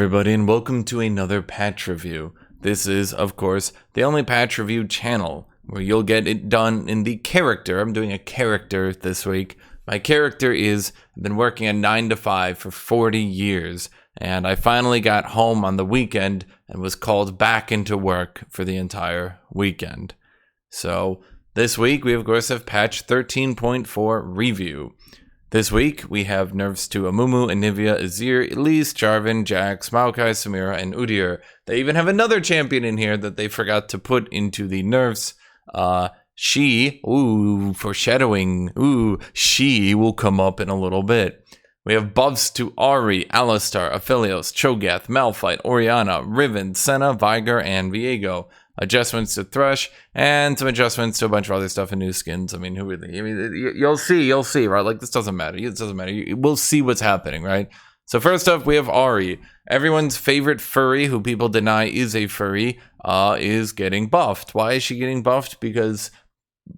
everybody, and welcome to another patch review. This is, of course, the only patch review channel where you'll get it done in the character. I'm doing a character this week. My character is, I've been working a 9 to 5 for 40 years, and I finally got home on the weekend and was called back into work for the entire weekend. So, this week we of course have patch 13.4 review. This week, we have nerfs to Amumu, Anivia, Azir, Elise, Jarvan, Jax, Maokai, Samira, and Udyr. They even have another champion in here that they forgot to put into the nerfs. Foreshadowing, she will come up in a little bit. We have buffs to Ahri, Alistar, Aphelios, Cho'Gath, Malphite, Orianna, Riven, Senna, Viger, and Viego. Adjustments to Thresh, and some adjustments to a bunch of other stuff and new skins. I mean, you'll see, right? Like, this doesn't matter. We'll see what's happening, right? So first up, we have Ahri. Everyone's favorite furry, who people deny is a furry, is getting buffed. Why is she getting buffed? Because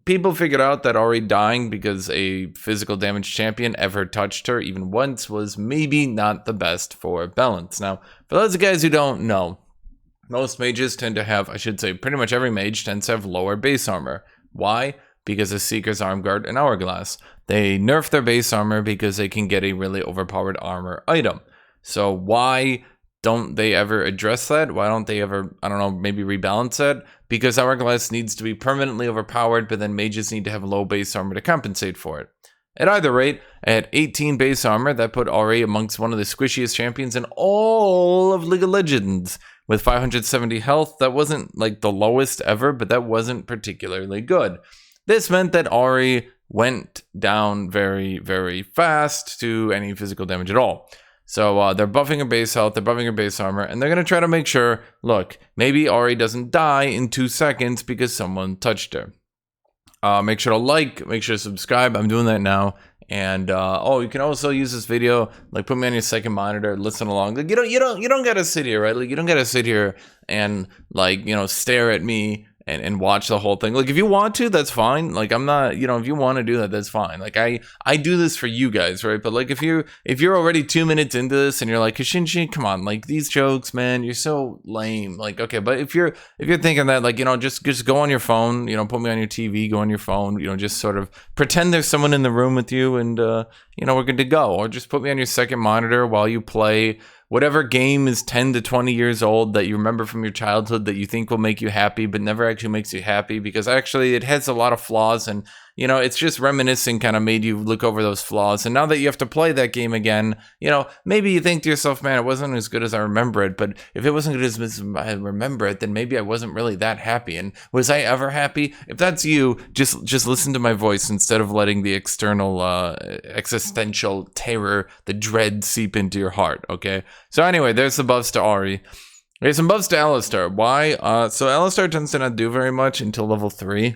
people figured out that Ahri dying because a physical damage champion ever touched her even once was maybe not the best for balance. Now, for those of you guys who don't know, most mages tend to have, I should say, pretty much every mage tends to have lower base armor. Why? Because of Seeker's Arm Guard and Hourglass. They nerf their base armor because they can get a really overpowered armor item. So why don't they ever address that? Why don't they ever, I don't know, maybe rebalance that? Because Hourglass needs to be permanently overpowered, but then mages need to have low base armor to compensate for it. At either rate, at 18 base armor, that put Ahri amongst one of the squishiest champions in all of League of Legends. With 570 health, that wasn't like the lowest ever, but that wasn't particularly good. This meant that Ahri went down very, very fast to any physical damage at all. So they're buffing her base health, they're buffing her base armor, and they're going to try to make sure, look, maybe Ahri doesn't die in 2 seconds because someone touched her. Make sure to like, make sure to subscribe. I'm doing that now. And you can also use this video, like, put me on your second monitor, listen along. Like, you don't gotta sit here, right? Like, you don't gotta sit here and, like, stare at me and watch the whole thing. Like, if you want to, that's fine. Like, I'm not, if you want to do that, that's fine. Like, I do this for you guys, right? But like, if you're already 2 minutes into this and you're like, Hashinshin, come on, like, these jokes, man, you're so lame. Like, okay, but if you're thinking that, like, just go on your phone, put me on your TV, go on your phone, just sort of pretend there's someone in the room with you, and we're good to go. Or just put me on your second monitor while you play whatever game is 10 to 20 years old that you remember from your childhood that you think will make you happy, but never actually makes you happy, because actually it has a lot of flaws, and it's just reminiscing kind of made you look over those flaws. And now that you have to play that game again, maybe you think to yourself, man, it wasn't as good as I remember it. But if it wasn't good as I remember it, then maybe I wasn't really that happy. And was I ever happy? If that's you, just listen to my voice instead of letting the external existential terror, the dread seep into your heart, okay? So anyway, there's the buffs to Ahri. There's some buffs to Alistar. Why? So Alistar tends to not do very much until level 3.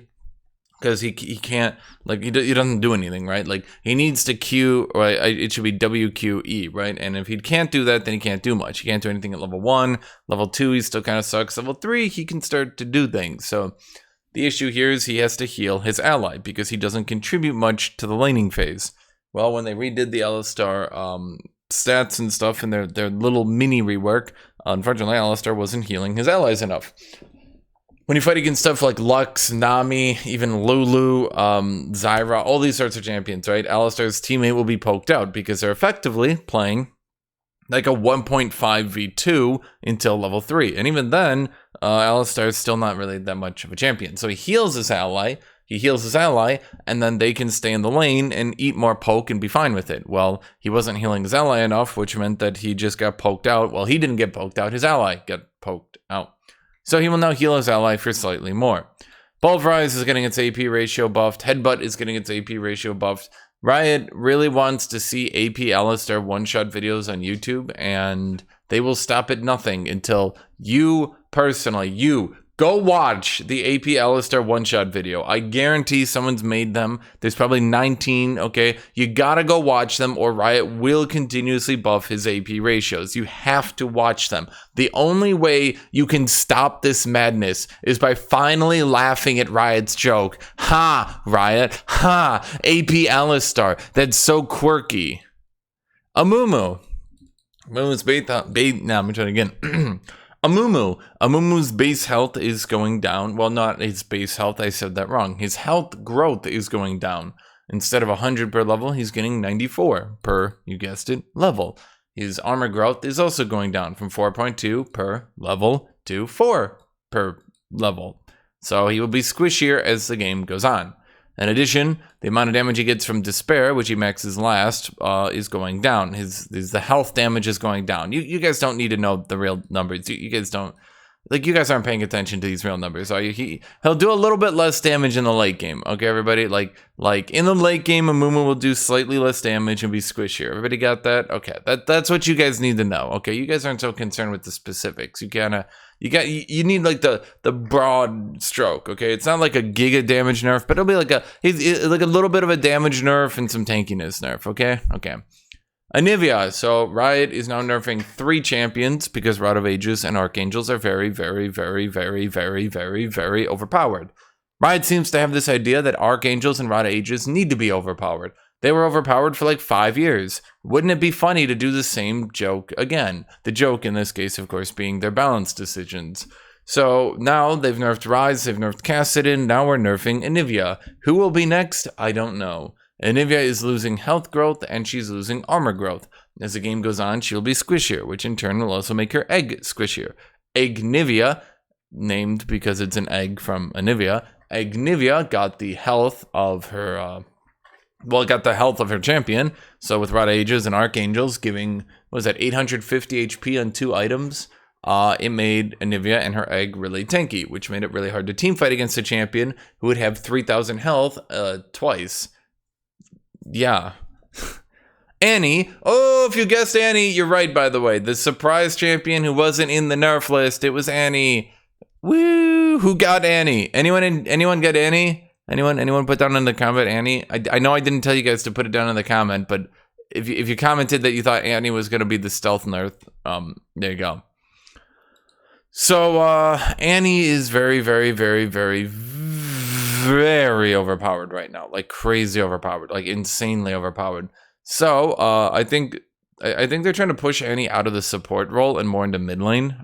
Because he can't, like, he doesn't do anything, right? Like, he needs to Q, or it should be WQE, right? And if he can't do that, then he can't do much. He can't do anything at level 1. Level 2, he still kind of sucks. Level 3, he can start to do things. So the issue here is he has to heal his ally, because he doesn't contribute much to the laning phase. Well, when they redid the Alistar stats and stuff in their little mini rework, unfortunately, Alistar wasn't healing his allies enough. When you fight against stuff like Lux, Nami, even Lulu, Zyra, all these sorts of champions, right? Alistar's teammate will be poked out because they're effectively playing like a 1.5v2 until level 3. And even then, Alistar's still not really that much of a champion. So he heals his ally, and then they can stay in the lane and eat more poke and be fine with it. Well, he wasn't healing his ally enough, which meant that he just got poked out. Well, he didn't get poked out, his ally got poked out. So he will now heal his ally for slightly more. Pulverize is getting its AP ratio buffed. Headbutt is getting its AP ratio buffed. Riot really wants to see AP Alistar one-shot videos on YouTube, and they will stop at nothing until you personally, go watch the AP Alistar one-shot video. I guarantee someone's made them. There's probably 19, okay? You gotta go watch them, or Riot will continuously buff his AP ratios. You have to watch them. The only way you can stop this madness is by finally laughing at Riot's joke. Ha, Riot. Ha, AP Alistar. That's so quirky. Amumu. Amumu's I'm gonna try it again. Amumu's base health is going down. Well, not his base health. I said that wrong. His health growth is going down. Instead of 100 per level, he's getting 94 per, you guessed it, level. His armor growth is also going down from 4.2 per level to 4 per level. So he will be squishier as the game goes on. In addition, the amount of damage he gets from Despair, which he maxes last, is going down. The health damage is going down. You guys don't need to know the real numbers. You guys don't, like, you guys aren't paying attention to these real numbers, are you? He'll do a little bit less damage in the late game. Okay, everybody? Like in the late game, Amumu will do slightly less damage and be squishier. Everybody got that? Okay, that's what you guys need to know. Okay, you guys aren't so concerned with the specifics. You need like the broad stroke. Okay, it's not like a giga damage nerf, but it'll be like like a little bit of a damage nerf and some tankiness nerf. Okay. Anivia. So Riot is now nerfing 3 champions because Rod of Ages and Archangels are very, very, very, very, very, very, very overpowered. Riot seems to have this idea that Archangels and Rod of Ages need to be overpowered. They were overpowered for like 5 years. Wouldn't it be funny to do the same joke again? The joke in this case, of course, being their balance decisions. So now they've nerfed Ryze, they've nerfed Kassadin, now we're nerfing Anivia. Who will be next? I don't know. Anivia is losing health growth and she's losing armor growth. As the game goes on, she'll be squishier, which in turn will also make her egg squishier. Eggnivia, named because it's an egg from Anivia, Eggnivia got the health of her, got the health of her champion. So with Rod of Ages and Archangels giving, 850 HP on 2 items, it made Anivia and her egg really tanky, which made it really hard to teamfight against a champion who would have 3,000 health twice. Yeah. Annie. Oh, if you guessed Annie, you're right, by the way. The surprise champion who wasn't in the nerf list, it was Annie. Woo! Who got Annie? Anyone got Annie? Anyone put down in the comment Annie? I know I didn't tell you guys to put it down in the comment, but if you commented that you thought Annie was going to be the stealth nerf, there you go. So Annie is very, very, very, very, very overpowered right now, like crazy overpowered, like insanely overpowered. So I think they're trying to push Annie out of the support role and more into mid lane.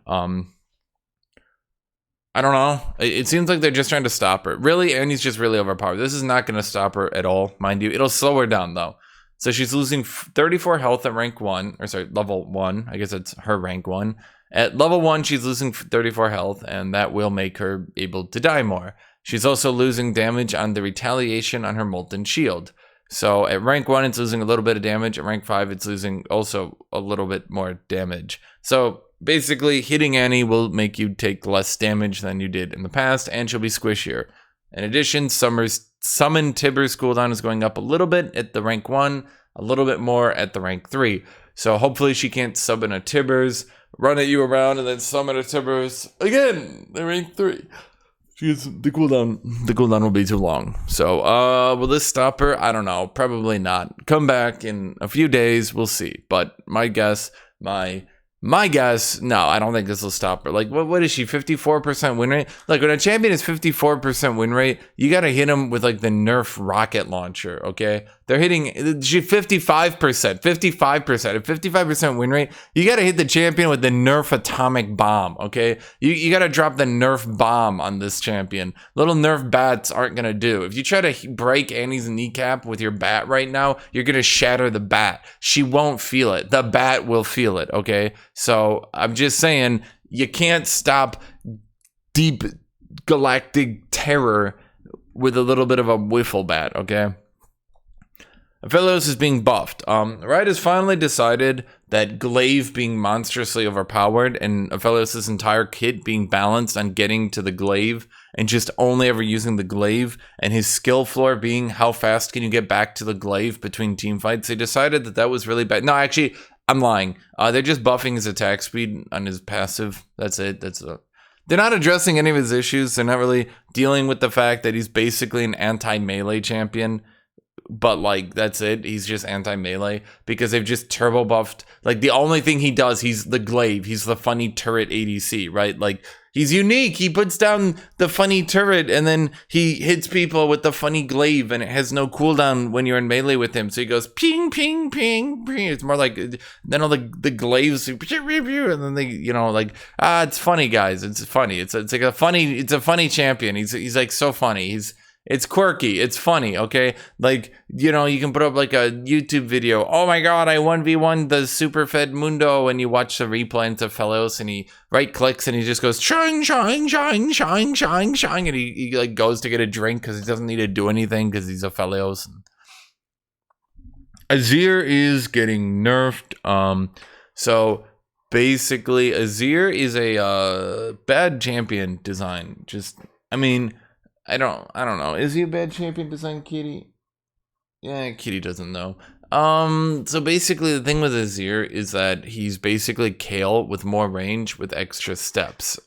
I don't know. It seems like they're just trying to stop her. Really, Annie's just really overpowered. This is not going to stop her at all, mind you. It'll slow her down though. So she's losing 34 health at rank 1, or sorry, level 1. I guess it's her rank 1. At level 1, she's losing 34 health, and that will make her able to die more. She's also losing damage on the retaliation on her Molten Shield. So at rank 1, it's losing a little bit of damage. At rank 5, it's losing also a little bit more damage. So basically, hitting Annie will make you take less damage than you did in the past, and she'll be squishier. In addition, Summon Tibbers cooldown is going up a little bit at the rank 1, a little bit more at the rank 3. So hopefully she can't summon a Tibbers, run at you around, and then summon a Tibbers again at rank 3. The cooldown will be too long. So will this stop her? I don't know. Probably not. Come back in a few days. We'll see. But my guess, my guess, no, I don't think this will stop her. Like, what is she, 54% win rate? Like, when a champion is 54% win rate, you got to hit him with, like, the Nerf rocket launcher, okay? They're hitting, she 55%, 55%. At 55% win rate, you got to hit the champion with the Nerf atomic bomb, okay? You got to drop the Nerf bomb on this champion. Little Nerf bats aren't going to do. If you try to break Annie's kneecap with your bat right now, you're going to shatter the bat. She won't feel it. The bat will feel it, okay? So I'm just saying, you can't stop deep galactic terror with a little bit of a wiffle bat, okay? Aphelios is being buffed. Riot has finally decided that Glaive being monstrously overpowered and Aphelios' entire kit being balanced on getting to the Glaive and just only ever using the Glaive, and his skill floor being how fast can you get back to the Glaive between team fights. They decided that was really bad. No, actually, I'm lying. They're just buffing his attack speed on his passive. That's it. They're not addressing any of his issues. They're not really dealing with the fact that he's basically an anti-melee champion but like that's it. He's just anti-melee because they've just turbo buffed. Like the only thing he does, he's the glaive. He's the funny turret ADC, right? Like he's unique. He puts down the funny turret and then he hits people with the funny glaive, and it has no cooldown when you're in melee with him. So he goes ping, ping, ping, ping. It's more like then all the glaives, and then they, you know, like it's funny, guys. It's funny. It's like a funny champion. He's like so funny. It's quirky. It's funny, okay? Like, you know, you can put up like a YouTube video. Oh my god, I 1v1 the super fed Mundo, and you watch the replay into Felios, and he right clicks and he just goes shine, shine, shine, shine, shine, shine, and he like goes to get a drink because he doesn't need to do anything because he's a Felios. Azir is getting nerfed. So basically Azir is a bad champion design. I don't know. Is he a bad champion design, Kitty? Yeah, Kitty doesn't know. So basically the thing with Azir is that he's basically Kale with more range with extra steps.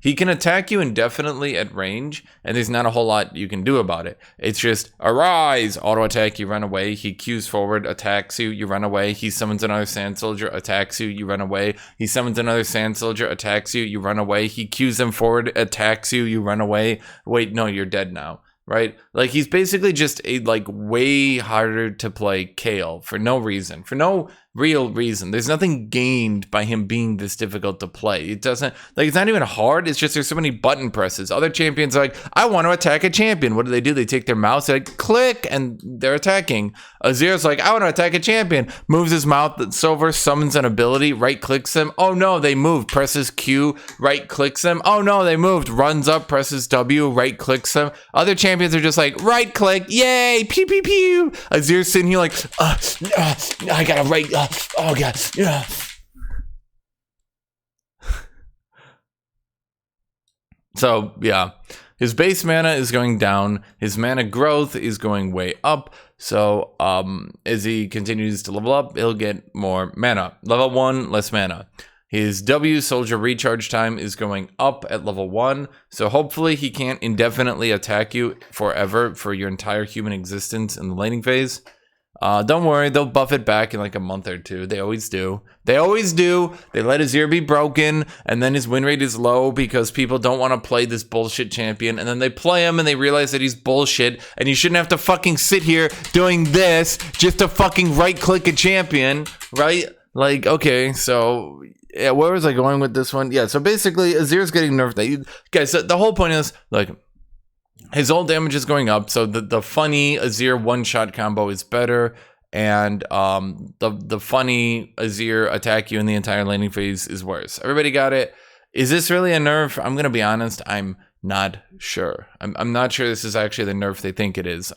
He can attack you indefinitely at range, and there's not a whole lot you can do about it. It's just arise, auto attack, you run away. He Qs forward, attacks you, you run away. He summons another sand soldier, attacks you, you run away. He summons another sand soldier, attacks you, you run away. He Qs them forward, attacks you, you run away. Wait, no, you're dead now. Right? Like he's basically just a like way harder to play Kale for no reason, for no real reason. There's nothing gained by him being this difficult to play. It doesn't, like, it's not even hard. It's just there's so many button presses. Other champions are like, I want to attack a champion. What do? They take their mouse, they like click, and they're attacking. Azir's like, I want to attack a champion. Moves his mouth, it's over, summons an ability, right clicks them. Oh no, they moved. Presses Q, right clicks them. Oh no, they moved. Runs up, presses W, right clicks them. Other champions are just like, right click, yay, pew pew pew. Azir's sitting here like, I gotta right. Oh god, yeah. So yeah, his base mana is going down. His mana growth is going way up. So as he continues to level up, he'll get more mana. Level 1, less mana. His W soldier recharge time is going up at level 1. So hopefully he can't indefinitely attack you forever for your entire human existence in the laning phase. Don't worry, they'll buff it back in like a month or two. They always do. They always do. They let Azir be broken, and then his win rate is low because people don't want to play this bullshit champion. And then they play him and they realize that he's bullshit, and you shouldn't have to fucking sit here doing this just to fucking right-click a champion, right? Like, okay, so yeah, where was I going with this one? Yeah, so basically, Azir's getting nerfed. Guys, the whole point is, like, his ult damage is going up, so the funny Azir one-shot combo is better, and the funny Azir attack you in the entire laning phase is worse. Everybody got it? Is this really a nerf? I'm gonna be honest, I'm not sure. I'm not sure this is actually the nerf they think it is.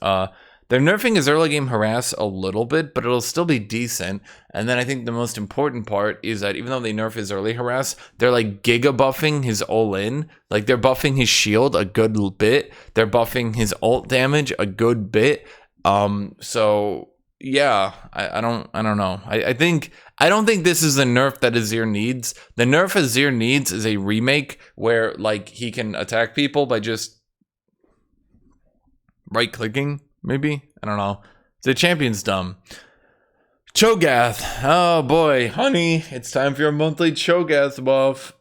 They're nerfing his early game harass a little bit, but it'll still be decent. And then I think the most important part is that even though they nerf his early harass, they're like giga buffing his all-in. Like they're buffing his shield a good bit. They're buffing his ult damage a good bit. So yeah, I don't know. I don't think this is the nerf that Azir needs. The nerf Azir needs is a remake where like he can attack people by just right clicking. Maybe? I don't know. The champion's dumb. Cho'Gath. Oh boy. Honey, it's time for your monthly Cho'Gath buff.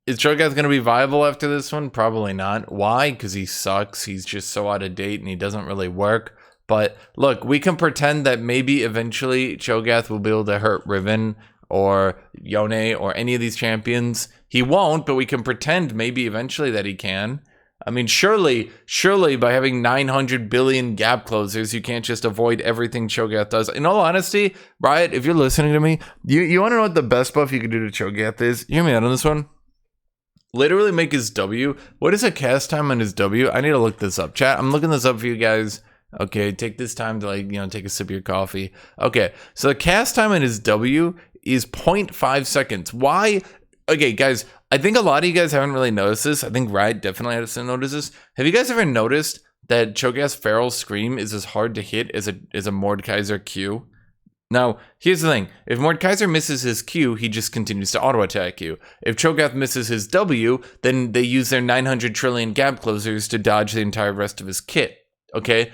Is Cho'Gath going to be viable after this one? Probably not. Why? Because he sucks. He's just so out of date and he doesn't really work. But look, we can pretend that maybe eventually Cho'Gath will be able to hurt Riven or Yone or any of these champions. He won't, but we can pretend maybe eventually that he can. I mean, surely by having 900 billion gap closers, you can't just avoid everything Cho'Gath does. In all honesty, Riot, if you're listening to me, you want to know what the best buff you can do to Cho'Gath is? Hear me out on this one. Literally make his W. What is a cast time on his W? I need to look this up. Chat, I'm looking this up for you guys. Okay, take this time to take a sip of your coffee. Okay, so the cast time on his W is 0.5 seconds. Why? Okay, guys, I think a lot of you guys haven't really noticed this. I think Riot definitely has to notice this. Have you guys ever noticed that Cho'Gath's Feral Scream is as hard to hit as a Mordekaiser Q? Now, here's the thing. If Mordekaiser misses his Q, he just continues to auto-attack you. If Cho'Gath misses his W, then they use their 900 trillion gap closers to dodge the entire rest of his kit. Okay?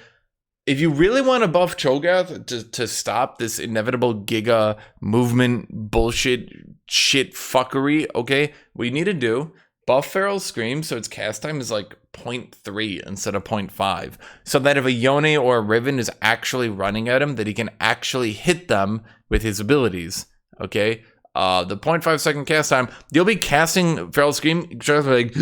if you really want to buff Cho'Gath to stop this inevitable Giga movement bullshit shit fuckery, okay, what you need to do, buff Feral Scream so its cast time is like 0.3 instead of 0.5. So that if a Yone or a Riven is actually running at him, that he can actually hit them with his abilities, okay? The 0.5 second cast time, you'll be casting Feral Scream, like,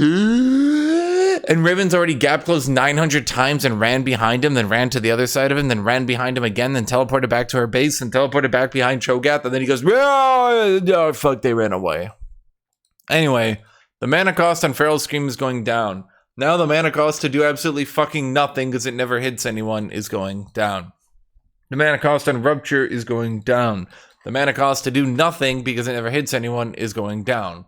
and Riven's already gap closed 900 times and ran behind him, then ran to the other side of him, then ran behind him again, then teleported back to her base, and teleported back behind Cho'Gath, and then he goes, oh, fuck, they ran away. Anyway, the mana cost on Feral Scream is going down. Now the mana cost to do absolutely fucking nothing because it never hits anyone is going down. The mana cost on Rupture is going down. The mana cost to do nothing because it never hits anyone is going down.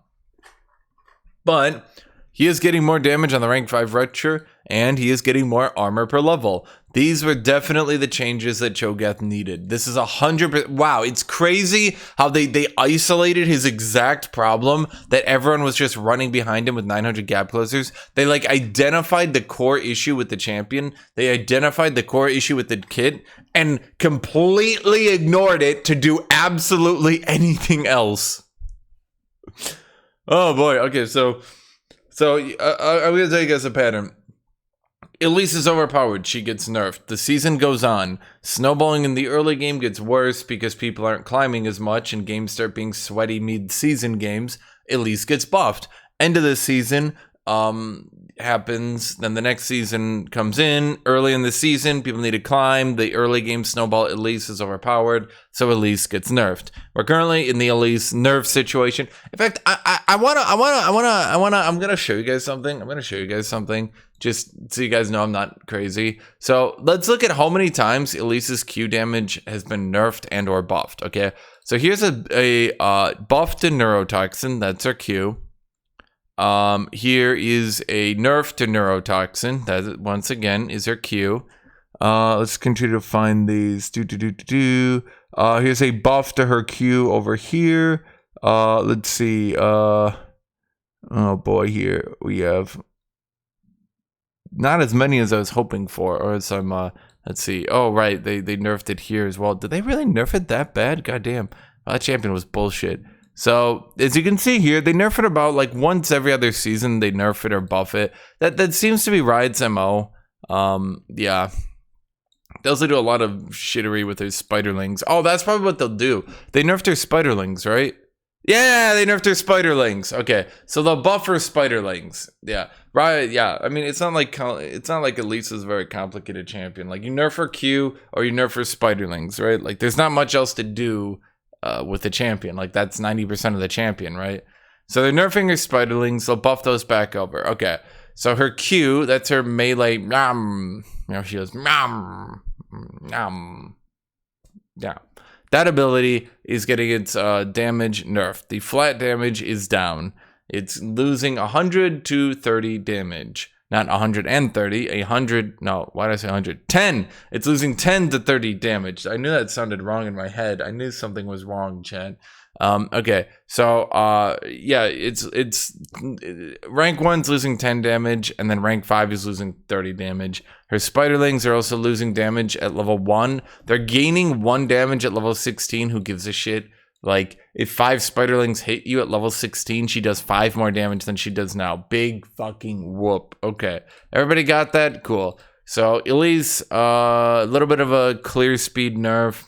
But he is getting more damage on the rank 5 Rupture, and he is getting more armor per level. These were definitely the changes that Cho'Gath needed. This is 100%. Wow, it's crazy how they isolated his exact problem, that everyone was just running behind him with 900 gap closers. They like identified the core issue with the champion. They identified the core issue with the kit and completely ignored it to do absolutely anything else. Oh boy. Okay, so I'm going to tell you guys a pattern. Elise is overpowered. She gets nerfed. The season goes on. Snowballing in the early game gets worse because people aren't climbing as much and games start being sweaty mid-season games. Elise gets buffed. End of the season happens. Then the next season comes in. Early in the season, people need to climb. The early game snowball Elise is overpowered, so Elise gets nerfed. We're currently in the Elise nerf situation. In fact, I'm gonna show you guys something. I'm gonna show you guys something just so you guys know I'm not crazy. So let's look at how many times Elise's Q damage has been nerfed and or buffed. Okay, so here's a buff to Neurotoxin. That's her Q. Here is a nerf to Neurotoxin. That once again is her Q. Let's continue to find these. Here's a buff to her Q over here. Let's see. Oh boy, here we have not as many as I was hoping for, or as I'm let's see. Oh right, they nerfed it here as well. Did they really nerf it that bad? Goddamn. That champion was bullshit. So, as you can see here, they nerf it about like once every other season. They nerf it or buff it. That seems to be Riot's MO. Yeah. They also do a lot of shittery with their spiderlings. Oh, that's probably what they'll do. They nerfed their spiderlings, right? Yeah, they nerfed their spiderlings. Okay, so they'll buff her spiderlings. Yeah, Riot. Yeah, I mean, it's not like Elise is a very complicated champion. Like you nerf her Q or you nerf her spiderlings, right? Like there's not much else to do with the champion. Like that's 90% of the champion, right? So they're nerfing her spiderlings. They'll buff those back over. Okay, so her Q, that's her melee. You know, she goes. Yeah, that ability is getting its damage nerfed. The flat damage is down. It's losing 100 to 30 damage. Not 130, 100, no, why did I say 100? 10! It's losing 10 to 30 damage. I knew that sounded wrong in my head. I knew something was wrong, Chad. Okay, so, yeah, it's rank 1's losing 10 damage, and then rank 5 is losing 30 damage. Her spiderlings are also losing damage at level 1. They're gaining 1 damage at level 16, who gives a shit? Like, if 5 spiderlings hit you at level 16, she does 5 more damage than she does now. Big fucking whoop. Okay. Everybody got that? Cool. So, Elise, a little bit of a clear speed nerf.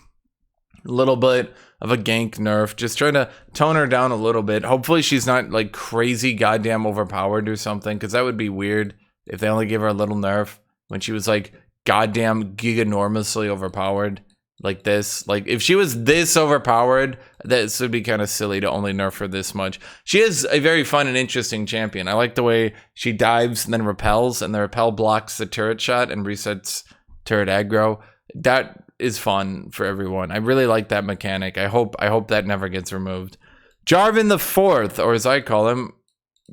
A little bit of a gank nerf. Just trying to tone her down a little bit. Hopefully she's not, like, crazy goddamn overpowered or something. Because that would be weird if they only gave her a little nerf when she was, like, goddamn giganormously overpowered. Like this. Like, if she was this overpowered, this would be kind of silly to only nerf her this much. She is a very fun and interesting champion. I like the way she dives and then repels, and the repel blocks the turret shot and resets turret aggro. That is fun for everyone. I really like that mechanic. I hope that never gets removed. Jarvan the Fourth, or as I call him,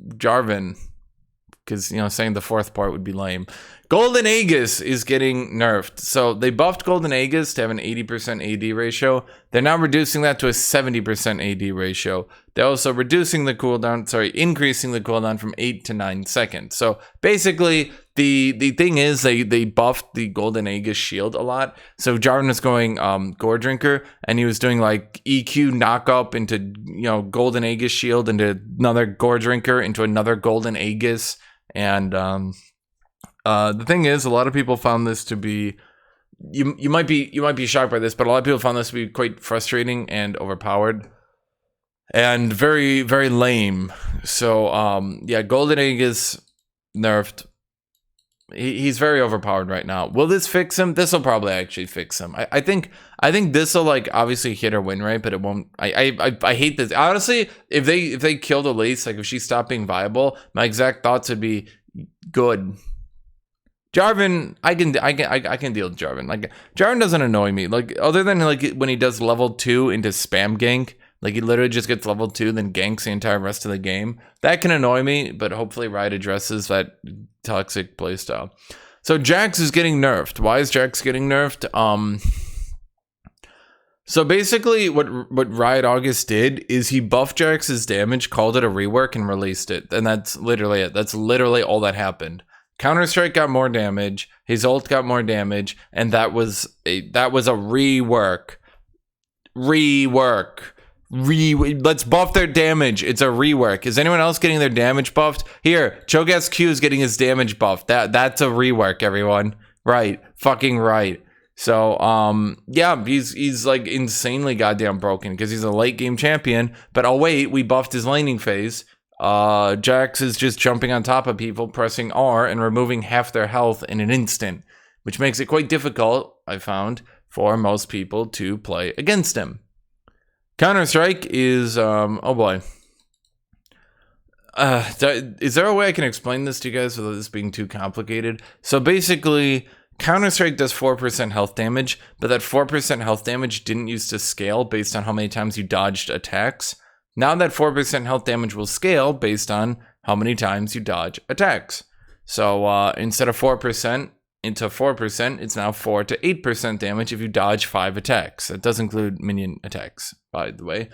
Jarvan. Because, you know, saying the fourth part would be lame. Golden Aegis is getting nerfed. So they buffed Golden Aegis to have an 80% AD ratio. They're now reducing that to a 70% AD ratio. They're also increasing the cooldown from 8 to 9 seconds. So basically, The thing is they buffed the Golden Aegis shield a lot. So Jarvan was going Gore Drinker, and he was doing like EQ knock up into Golden Aegis shield into another Gore Drinker into another Golden Aegis. And the thing is, a lot of people found this to be you might be shocked by this, but a lot of people found this to be quite frustrating and overpowered. And very, very lame. So yeah, Golden Aegis nerfed. He's very overpowered right now. Will this fix him? This will probably actually fix him. I think this will like obviously hit her win rate, but it won't. I hate this. Honestly, if they killed Elise, like if she stopped being viable, my exact thoughts would be good. Jarvan, I can deal with Jarvan. Like Jarvan doesn't annoy me. Like other than like when he does level 2 into spam gank. Like, he literally just gets level 2, then ganks the entire rest of the game. That can annoy me, but hopefully Riot addresses that toxic playstyle. So, Jax is getting nerfed. Why is Jax getting nerfed? So, basically, what Riot August did is he buffed Jax's damage, called it a rework, and released it. And that's literally it. That's literally all that happened. Counter-Strike got more damage, his ult got more damage, and that was a rework. Let's buff their damage. It's a rework. Is anyone else getting their damage buffed? Here, Cho'Gath's Q is getting his damage buffed. That's a rework, everyone. Right. Fucking right. So, yeah, he's like insanely goddamn broken because he's a late game champion. But oh wait, we buffed his laning phase. Jax is just jumping on top of people, pressing R and removing half their health in an instant, which makes it quite difficult, I found, for most people to play against him. Counter-Strike is, oh boy. Is there a way I can explain this to you guys without this being too complicated? So basically, Counter-Strike does 4% health damage, but that 4% health damage didn't used to scale based on how many times you dodged attacks. Now that 4% health damage will scale based on how many times you dodge attacks. So instead of 4%, into 4%, it's now 4 to 8% damage if you dodge 5 attacks. It does include minion attacks, by the way.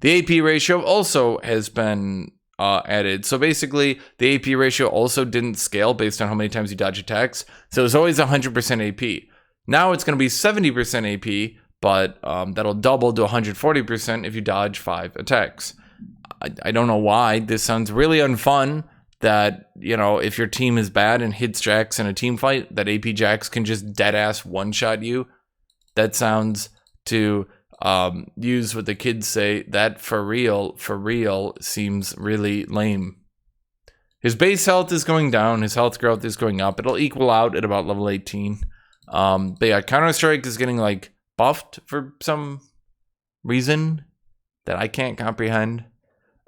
The AP ratio also has been added. So basically, the AP ratio also didn't scale based on how many times you dodge attacks. So it was always 100% AP. Now it's going to be 70% AP, but that'll double to 140% if you dodge 5 attacks. I don't know why. This sounds really unfun. That, if your team is bad and hits Jax in a team fight, that AP Jax can just dead-ass one-shot you. That sounds, to use what the kids say, that for real seems really lame. His base health is going down. His health growth is going up. It'll equal out at about level 18. But yeah, Counter-Strike is getting, like, buffed for some reason that I can't comprehend.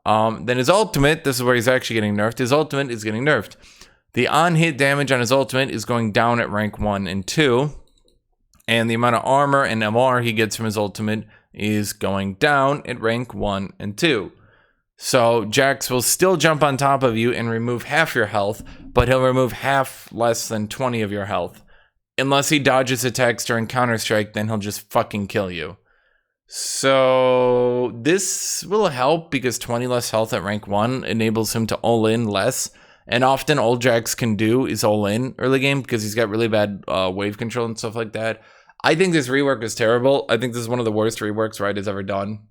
Then his ultimate, this is where he's actually getting nerfed. His ultimate is getting nerfed. The on-hit damage on his ultimate is going down at rank 1 and 2. And the amount of armor and MR he gets from his ultimate is going down at rank 1 and 2. So Jax will still jump on top of you and remove half your health, but he'll remove half less than 20 of your health. Unless he dodges attacks during Counter-Strike, then he'll just fucking kill you. So this will help because 20 less health at rank 1 enables him to all-in less. And often all Jax can do is all-in early game because he's got really bad wave control and stuff like that. I think this rework is terrible. I think this is one of the worst reworks Riot has ever done.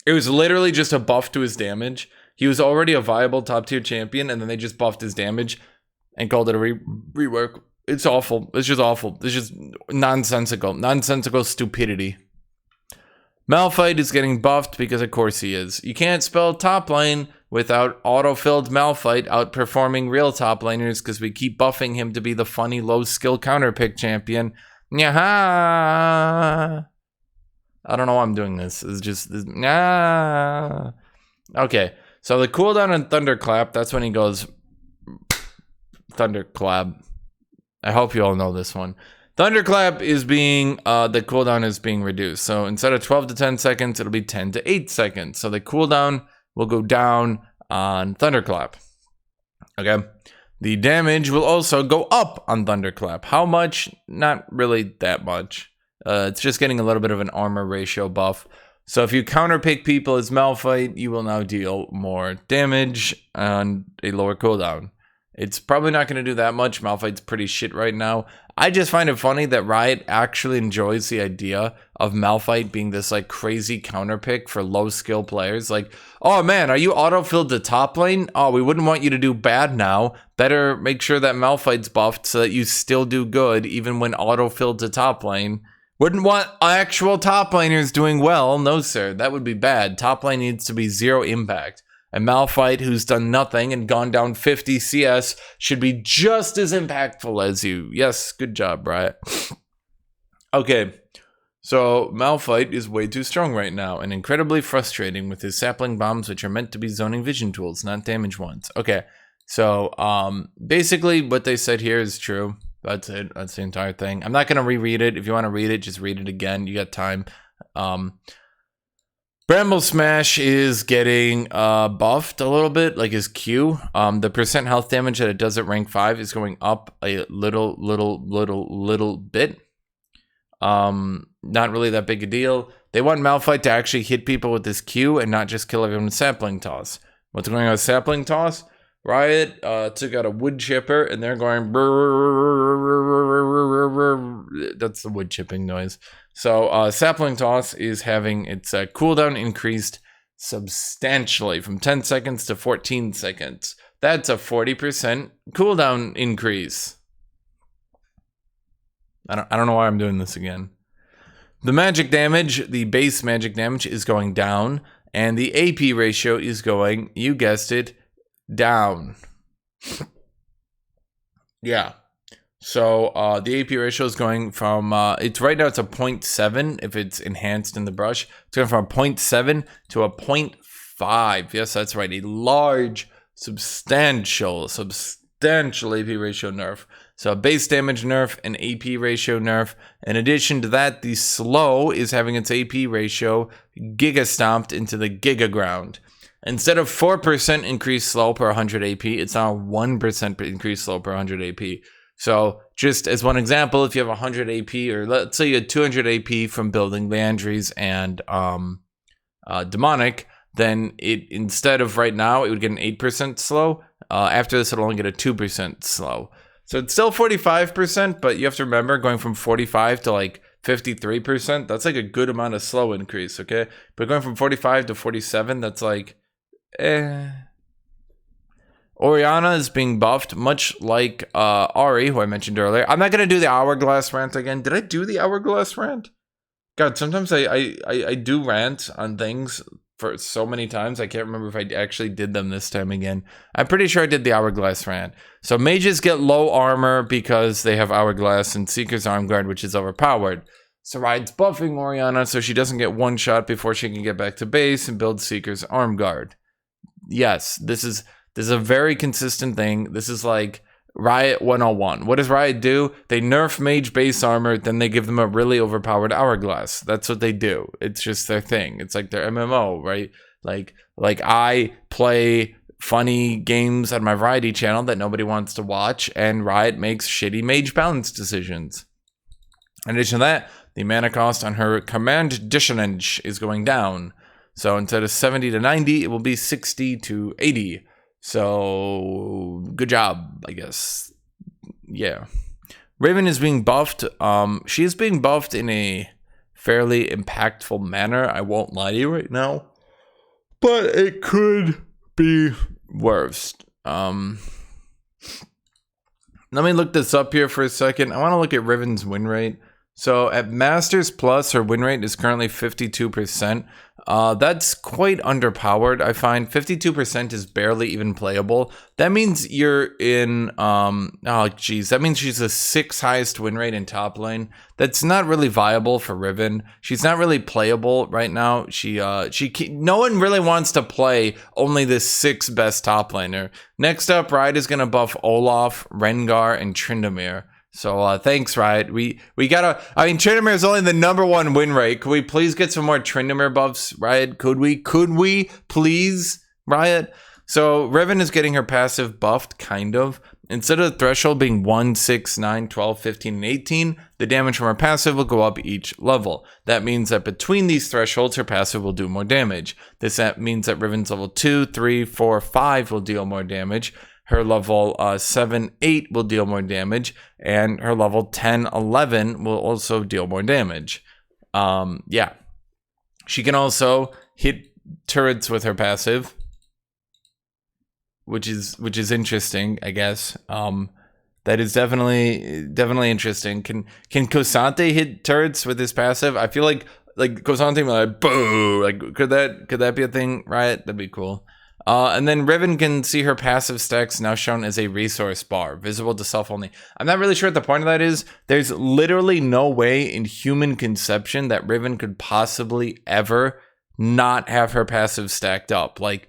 It was literally just a buff to his damage. He was already a viable top-tier champion, and then they just buffed his damage and called it a rework. It's awful. It's just awful. It's just nonsensical. Nonsensical stupidity. Malphite is getting buffed because of course he is. You can't spell top lane without auto-filled Malphite outperforming real top laners because we keep buffing him to be the funny low-skill counter-pick champion. Nyaha! I don't know why I'm doing this. It's just... Nah. Okay, so the cooldown on Thunderclap, that's when he goes... Thunderclap. I hope you all know this one. Thunderclap is being, the cooldown is being reduced. So instead of 12 to 10 seconds, it'll be 10 to 8 seconds. So the cooldown will go down on Thunderclap. Okay. The damage will also go up on Thunderclap. How much? Not really that much. It's just getting a little bit of an armor ratio buff. So if you counterpick people as Malphite, you will now deal more damage on a lower cooldown. It's probably not going to do that much. Malphite's pretty shit right now. I just find it funny that Riot actually enjoys the idea of Malphite being this like crazy counter pick for low skill players. Like, oh man, are you auto-filled to top lane? Oh, we wouldn't want you to do bad now. Better make sure that Malphite's buffed so that you still do good even when auto-filled to top lane. Wouldn't want actual top laners doing well. No, sir. That would be bad. Top lane needs to be 0 impact. And Malphite, who's done nothing and gone down 50 CS, should be just as impactful as you. Yes, good job, Riot. Okay, so Malphite is way too strong right now and incredibly frustrating with his sapling bombs, which are meant to be zoning vision tools, not damage ones. Okay, so basically what they said here is true. That's it. That's the entire thing. I'm not going to reread it. If you want to read it, just read it again. You got time. Bramble Smash is getting buffed a little bit, like his Q. The percent health damage that it does at rank 5 is going up a little bit. Not really that big a deal. They want Malphite to actually hit people with this Q and not just kill everyone with sapling toss. What's going on with sapling toss? Riot took out a wood chipper and they're going. That's the wood chipping noise. So sapling toss is having its cooldown increased substantially from 10 seconds to 14 seconds. That's a 40% cooldown increase. I don't know why I'm doing this again. The magic damage, the base magic damage is going down, and the AP ratio is going, you guessed it, down. Yeah. So the AP ratio is going from it's right now it's a 0.7 if it's enhanced in the brush. It's going from a 0.7 to a 0.5. Yes, that's right. A large, substantial AP ratio nerf. So base damage nerf and AP ratio nerf. In addition to that, the slow is having its AP ratio giga stomped into the giga ground. Instead of 4% increased slow per 100 AP, it's now 1% increased slow per 100 AP. So just as one example, if you have 100 AP, or let's say you had 200 AP from building Landry's and Demonic, then it instead of right now, it would get an 8% slow. After this, it'll only get a 2% slow. So it's still 45%, but you have to remember going from 45 to like 53%, that's like a good amount of slow increase, okay? But going from 45 to 47, that's like, Orianna is being buffed, much like Ahri, who I mentioned earlier. I'm not going to do the Hourglass rant again. Did I do the Hourglass rant? God, sometimes I do rant on things for so many times. I can't remember if I actually did them this time again. I'm pretty sure I did the Hourglass rant. So mages get low armor because they have Hourglass and Seeker's Arm Guard, which is overpowered. So Riot's buffing Orianna so she doesn't get one shot before she can get back to base and build Seeker's Arm Guard. Yes, this is a very consistent thing. This is like Riot 101. What does Riot do? They nerf mage base armor, then they give them a really overpowered Hourglass. That's what they do. It's just their thing. It's like their MMO, right? Like I play funny games on my variety channel that nobody wants to watch, and Riot makes shitty mage balance decisions. In addition to that, the mana cost on her command dissonance is going down. So instead of 70 to 90, it will be 60 to 80. So good job, I guess. Yeah. Raven is being buffed. She is being buffed in a fairly impactful manner. I won't lie to you right now. But it could be worse. Let me look this up here for a second. I want to look at Riven's win rate. So at Masters Plus, her win rate is currently 52%. That's quite underpowered. I find 52% is barely even playable. That means you're in, that means she's the 6th highest win rate in top lane. That's not really viable for Riven. She's not really playable right now. No one really wants to play only the 6th best top laner. Next up, Riot is going to buff Olaf, Rengar, and Tryndamere. So thanks, Riot. We gotta. I mean, Tryndamere is only the #1 win rate. Could we please get some more Tryndamere buffs, Riot? Could we please, Riot? So Riven is getting her passive buffed, kind of. Instead of the threshold being 1, 6, 9, 12, 15, and 18, the damage from her passive will go up each level. That means that between these thresholds, her passive will do more damage. This means that Riven's level 2, 3, 4, 5 will deal more damage. Her level 7, 8 will deal more damage, and her level 10, 11 will also deal more damage. Yeah. She can also hit turrets with her passive, which is interesting, I guess. That is definitely interesting. Can Kosante hit turrets with his passive? I feel like Kosante like boo. Like could that be a thing? Right? That'd be cool. And then Riven can see her passive stacks now shown as a resource bar, visible to self only. I'm not really sure what the point of that is. There's literally no way in human conception that Riven could possibly ever not have her passive stacked up. Like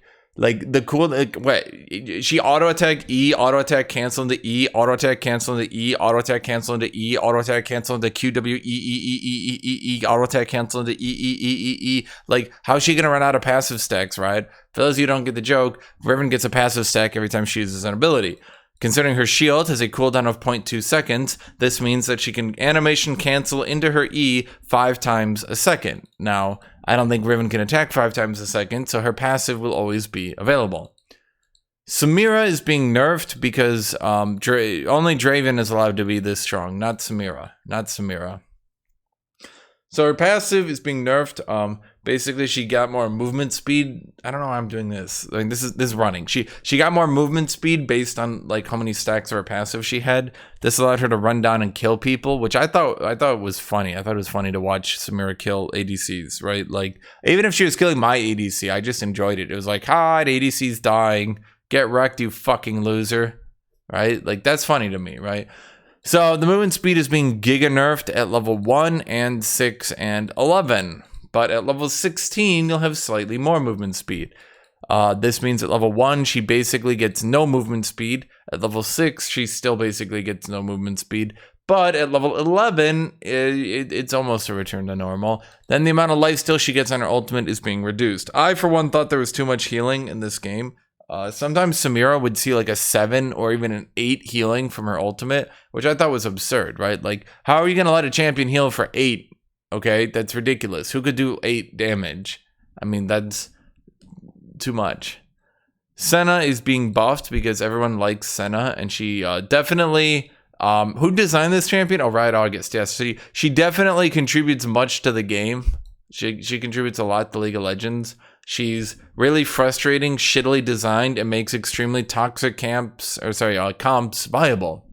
the cool, wait, she auto attack E, auto attack cancel into E, auto attack cancel into E, auto attack cancel into E, auto attack cancel into QW auto attack cancel into E. Like, how's she gonna run out of passive stacks, right? For those of you who don't get the joke, Riven gets a passive stack every time she uses an ability. Considering her shield has a cooldown of 0.2 seconds, this means that she can animation cancel into her E 5 times a second. Now, I don't think Riven can attack 5 times a second, so her passive will always be available. Samira is being nerfed because only Draven is allowed to be this strong, not Samira. So her passive is being nerfed. Basically, she got more movement speed. I don't know why I'm doing this. I mean, this is running. She got more movement speed based on like how many stacks of her passive she had. This allowed her to run down and kill people, which I thought was funny. I thought it was funny to watch Samira kill ADCs, right? Like even if she was killing my ADC, I just enjoyed it. It was like, hi, ADC's dying. Get wrecked, you fucking loser, right? Like that's funny to me, right? So the movement speed is being giga nerfed at level 1 and 6 and 11. But at level 16, you'll have slightly more movement speed. This means at level 1, she basically gets no movement speed. At level 6, she still basically gets no movement speed. But at level 11, it's almost a return to normal. Then the amount of lifesteal she gets on her ultimate is being reduced. I, for one, thought there was too much healing in this game. Sometimes Samira would see like a 7 or even an 8 healing from her ultimate, which I thought was absurd, right? Like, how are you going to let a champion heal for 8? Okay, that's ridiculous. Who could do 8 damage? I mean, that's too much. Senna is being buffed because everyone likes Senna, and she definitely... who designed this champion? Oh, Riot August. Yes, she definitely contributes much to the game. She contributes a lot to League of Legends. She's really frustrating, shittily designed, and makes extremely toxic comps viable.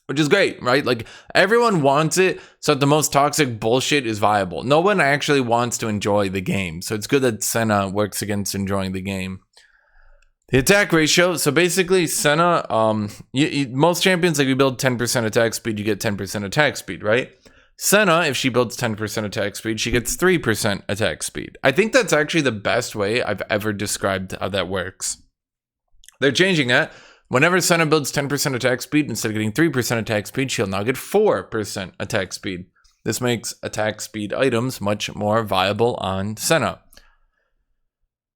Which is great, right? Like, everyone wants it, so that the most toxic bullshit is viable. No one actually wants to enjoy the game, so it's good that Senna works against enjoying the game. The attack ratio, so basically Senna, most champions, like you build 10% attack speed, you get 10% attack speed, right? Senna, if she builds 10% attack speed, she gets 3% attack speed. I think that's actually the best way I've ever described how that works. They're changing that. Whenever Senna builds 10% attack speed, instead of getting 3% attack speed, she'll now get 4% attack speed. This makes attack speed items much more viable on Senna.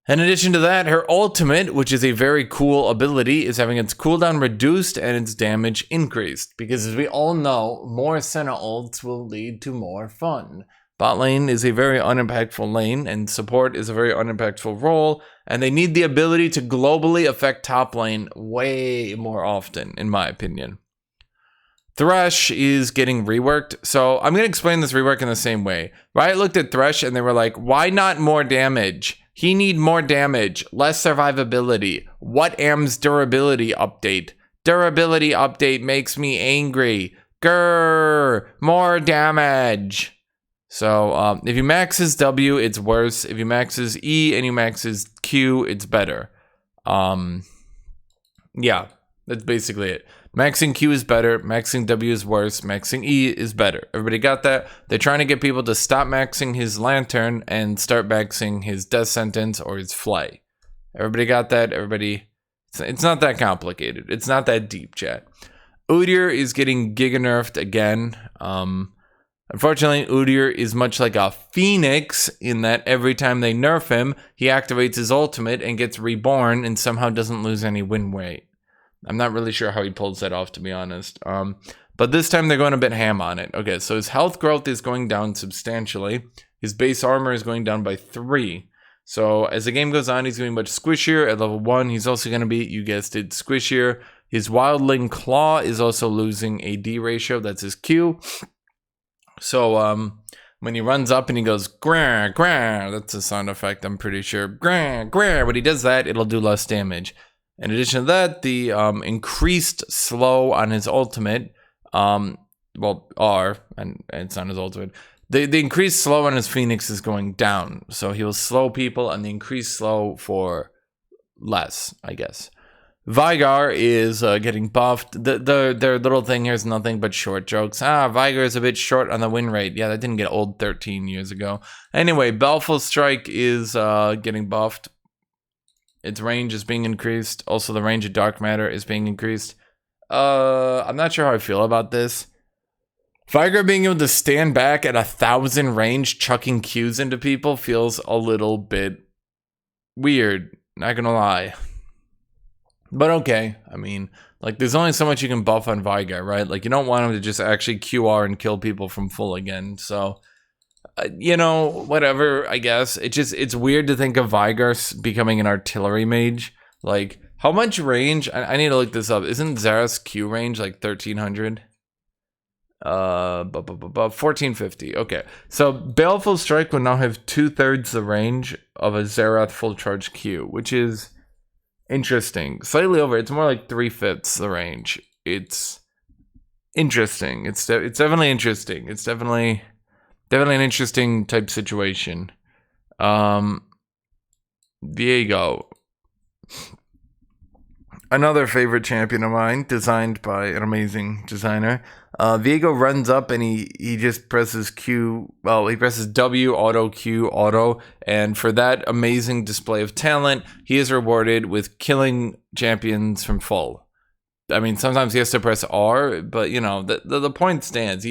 In addition to that, her ultimate, which is a very cool ability, is having its cooldown reduced and its damage increased. Because as we all know, more Senna ults will lead to more fun. Bot lane is a very unimpactful lane, and support is a very unimpactful role, and they need the ability to globally affect top lane way more often, in my opinion. Thresh is getting reworked, so I'm going to explain this rework in the same way. Riot looked at Thresh and they were like, why not more damage? He need more damage, less survivability. What AM's durability update? Durability update makes me angry. Grrr, more damage. So if you max his W, it's worse. If you max his E and you max his Q, it's better. Yeah, that's basically it. Maxing Q is better, maxing W is worse, maxing E is better. Everybody got that? They're trying to get people to stop maxing his Lantern and start maxing his Death Sentence or his Flay. Everybody got that? Everybody? It's not that complicated. It's not that deep, chat. Udyr is getting giga nerfed again. Unfortunately, Udyr is much like a phoenix in that every time they nerf him, he activates his ultimate and gets reborn and somehow doesn't lose any win rate. I'm not really sure how he pulls that off, to be honest. But this time they're going a bit ham on it. Okay, so his health growth is going down substantially. His base armor is going down by 3. So as the game goes on, he's going to be much squishier. At level 1, he's also going to be, you guessed it, squishier. His Wildling Claw is also losing AD ratio. That's his Q. So when he runs up and he goes, grah, grah, that's a sound effect, I'm pretty sure. Grah, grah. When he does that, it'll do less damage. In addition to that, the increased slow on his ultimate, well, R, and it's on his ultimate. The increased slow on his Phoenix is going down. So he will slow people, and the increased slow for less, I guess. Vigar is getting buffed. Their little thing here is nothing but short jokes. Vigar is a bit short on the win rate. Yeah, that didn't get old 13 years ago. Anyway, Baleful Strike is getting buffed. Its range is being increased. Also, the range of Dark Matter is being increased. I'm not sure how I feel about this. Vigar being able to stand back at 1,000 range, chucking Qs into people feels a little bit weird. Not gonna lie. But okay, I mean, like, there's only so much you can buff on Vigar, right? Like, you don't want him to just actually QR and kill people from full again. So, you know, whatever, I guess. It's weird to think of Vigar becoming an artillery mage. Like, how much range? I need to look this up. Isn't Xerath's Q range like 1,300? 1450. Okay, so Baleful Strike will now have 2/3 the range of a Xerath full charge Q, which is interesting. Slightly over. It's more like 3/5 the range. It's interesting. It's definitely interesting. It's definitely an interesting type situation. Diego, another favorite champion of mine, designed by an amazing designer. Viego runs up and he just presses Q. Well, he presses W, auto, Q, auto. And for that amazing display of talent, he is rewarded with killing champions from full. I mean, sometimes he has to press R, but, you know, the point stands.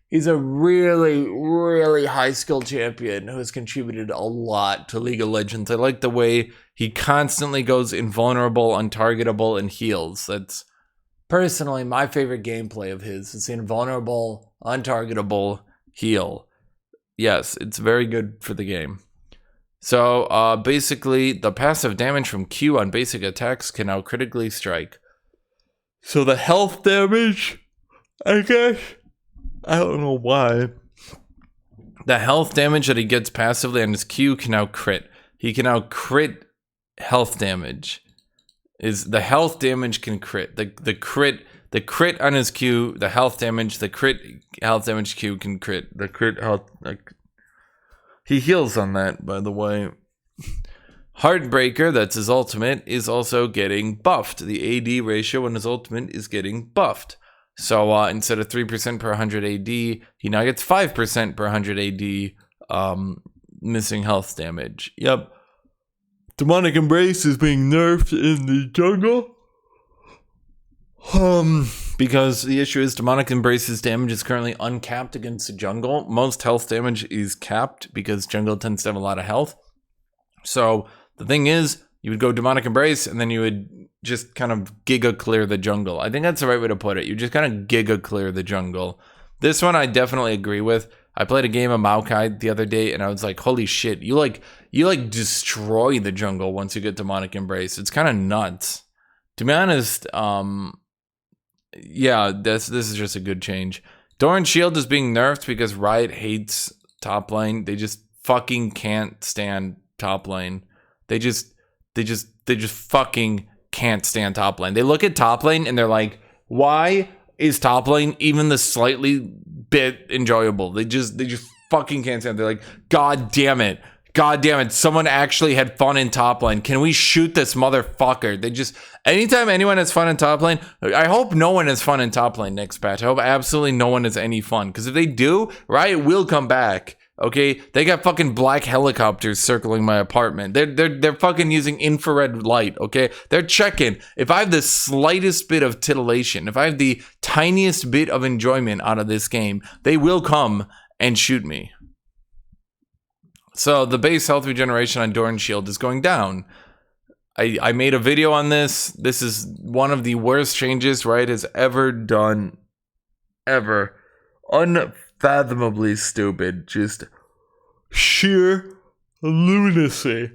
He's a really, really high-skilled champion who has contributed a lot to League of Legends. I like the way he constantly goes invulnerable, untargetable, and heals. That's personally my favorite gameplay of his. It's the invulnerable, untargetable, heal. Yes, it's very good for the game. So, basically, the passive damage from Q on basic attacks can now critically strike. So the health damage, I guess, I don't know why. The health damage that he gets passively on his Q can now crit. He can now crit health damage. The health damage can crit. The crit on his Q, the health damage, the crit health damage Q can crit. The crit health, like, he heals on that, by the way. Heartbreaker, that's his ultimate, is also getting buffed. The AD ratio on his ultimate is getting buffed. So instead of 3% per 100 AD, he now gets 5% per 100 AD missing health damage. Yep. Demonic Embrace is being nerfed in the jungle. Because the issue is Demonic Embrace's damage is currently uncapped against the jungle. Most health damage is capped because jungle tends to have a lot of health. So the thing is, you would go Demonic Embrace, and then you would just kind of giga clear the jungle. I think that's the right way to put it. You just kind of giga clear the jungle. This one I definitely agree with. I played a game of Maokai the other day, and I was like, holy shit, you destroy the jungle once you get Demonic Embrace. It's kind of nuts. To be honest, yeah, this is just a good change. Doran Shield is being nerfed because Riot hates top lane. They just fucking can't stand top lane. They just fucking can't stand top lane. They look at top lane and they're like, why is top lane even the slightly bit enjoyable? They just fucking can't stand it. They're like, God damn it. Someone actually had fun in top lane. Can we shoot this motherfucker? Anytime anyone has fun in top lane, I hope no one has fun in top lane next patch. I hope absolutely no one has any fun. Because if they do, Riot will come back. Okay, they got fucking black helicopters circling my apartment. They're fucking using infrared light. Okay, they're checking. If I have the slightest bit of titillation, if I have the tiniest bit of enjoyment out of this game, they will come and shoot me. So the base health regeneration on Doran Shield is going down. I made a video on this. This is one of the worst changes Riot has ever done. Ever. Unfathomably stupid. Just sheer lunacy.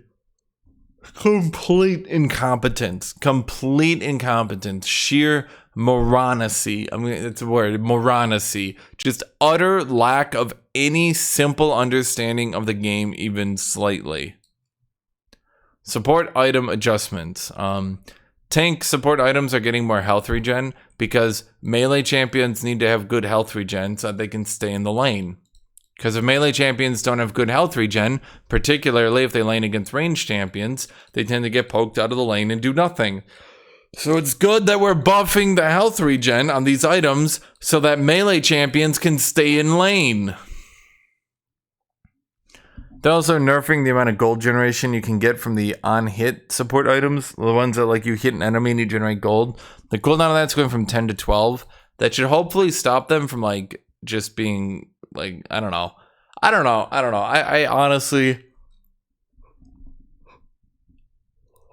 Complete incompetence. Complete incompetence. Sheer moranacy. I mean, it's a word. Moranacy. Just utter lack of any simple understanding of the game, even slightly. Support item adjustments. Tank support items are getting more health regen because melee champions need to have good health regen so that they can stay in the lane. Because if melee champions don't have good health regen, particularly if they lane against ranged champions, they tend to get poked out of the lane and do nothing. So it's good that we're buffing the health regen on these items so that melee champions can stay in lane. They're also nerfing the amount of gold generation you can get from the on-hit support items. The ones that like you hit an enemy and you generate gold. The cooldown of that's going from 10 to 12. That should hopefully stop them from like just being like, I don't know. I honestly,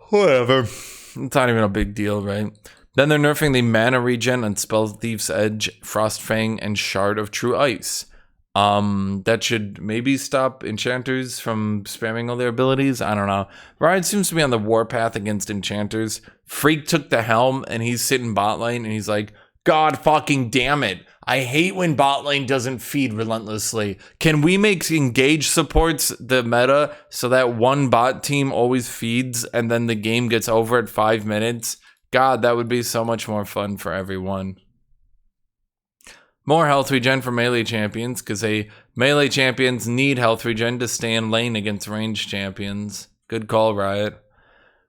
whatever. It's not even a big deal, right? Then they're nerfing the mana regen on Spell Thief's Edge, Frostfang, and Shard of True Ice. That should maybe stop enchanters from spamming all their abilities. I don't know. Riot seems to be on the warpath against enchanters. Freak took the helm and he's sitting bot lane and he's like, God fucking damn it. I hate when bot lane doesn't feed relentlessly. Can we make engage supports the meta so that one bot team always feeds and then the game gets over at 5 minutes? God, that would be so much more fun for everyone. More health regen for melee champions, because melee champions need health regen to stay in lane against ranged champions. Good call, Riot.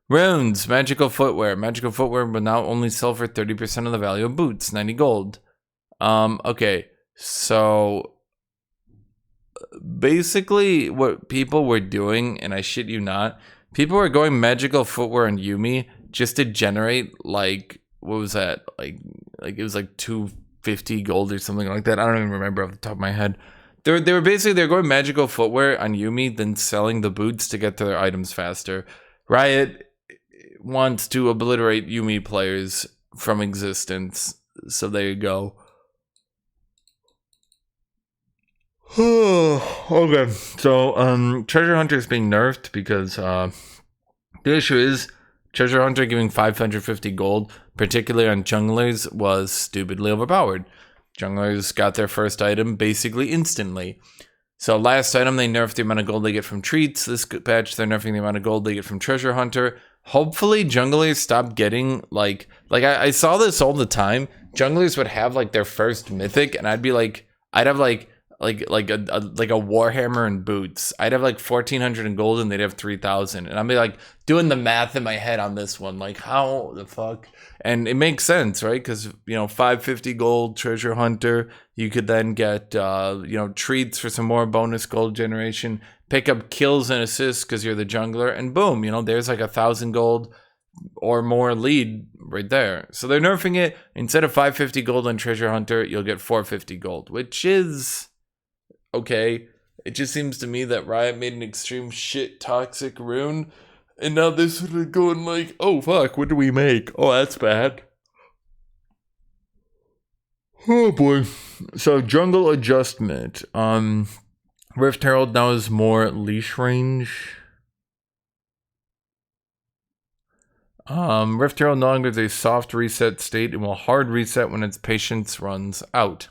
Runes, magical footwear. Magical footwear will now only sell for 30% of the value of boots, 90 gold. Okay, so basically what people were doing, and I shit you not, people were going magical footwear on Yuumi just to generate like, what was that? Like it was like 250 gold or something like that. I don't even remember off the top of my head. They're going magical footwear on Yuumi, then selling the boots to get to their items faster. Riot wants to obliterate Yuumi players from existence, so there you go. Okay, so Treasure Hunter is being nerfed because the issue is Treasure Hunter giving 550 gold, particularly on junglers, was stupidly overpowered. Junglers got their first item basically instantly. So last item, they nerfed the amount of gold they get from treats. This patch, they're nerfing the amount of gold they get from Treasure Hunter. Hopefully, junglers stop getting, like I saw this all the time. Junglers would have, like, their first mythic, and I'd have, like a Warhammer and boots. I'd have, like, 1,400 in gold, and they'd have 3,000. And I'd be, like, doing the math in my head on this one. Like, how the fuck? And it makes sense, right? Because, 550 gold, Treasure Hunter. You could then get, treats for some more bonus gold generation. Pick up kills and assists because you're the jungler. And boom, there's like 1,000 gold or more lead right there. So they're nerfing it. Instead of 550 gold on Treasure Hunter, you'll get 450 gold, which is okay. It just seems to me that Riot made an extreme shit toxic rune. And now they're sort of going like, oh fuck, what do we make? Oh, that's bad. Oh boy. So jungle adjustment. Rift Herald now has more leash range. Rift Herald no longer has a soft reset state and will hard reset when its patience runs out.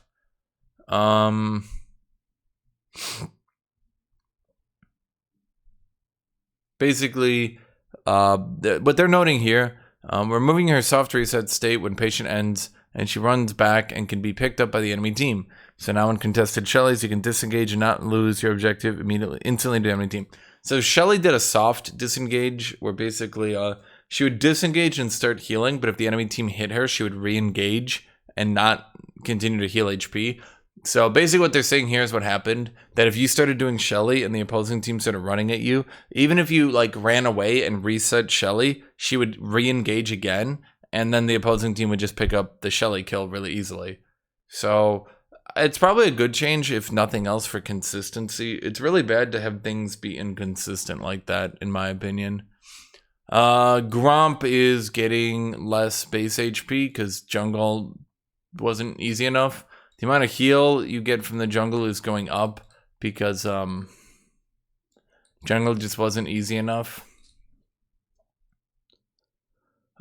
Basically, what they're noting here, we're moving her soft reset state when patient ends and she runs back and can be picked up by the enemy team. So now in contested Shellies, you can disengage and not lose your objective instantly to the enemy team. So Shelly did a soft disengage where basically she would disengage and start healing, but if the enemy team hit her, she would re-engage and not continue to heal HP. So basically what they're saying here is what happened, that if you started doing Shelly and the opposing team started running at you, even if you like ran away and reset Shelly, she would re-engage again, and then the opposing team would just pick up the Shelly kill really easily. So it's probably a good change, if nothing else, for consistency. It's really bad to have things be inconsistent like that, in my opinion. Gromp is getting less base HP because jungle wasn't easy enough. The amount of heal you get from the jungle is going up because jungle just wasn't easy enough.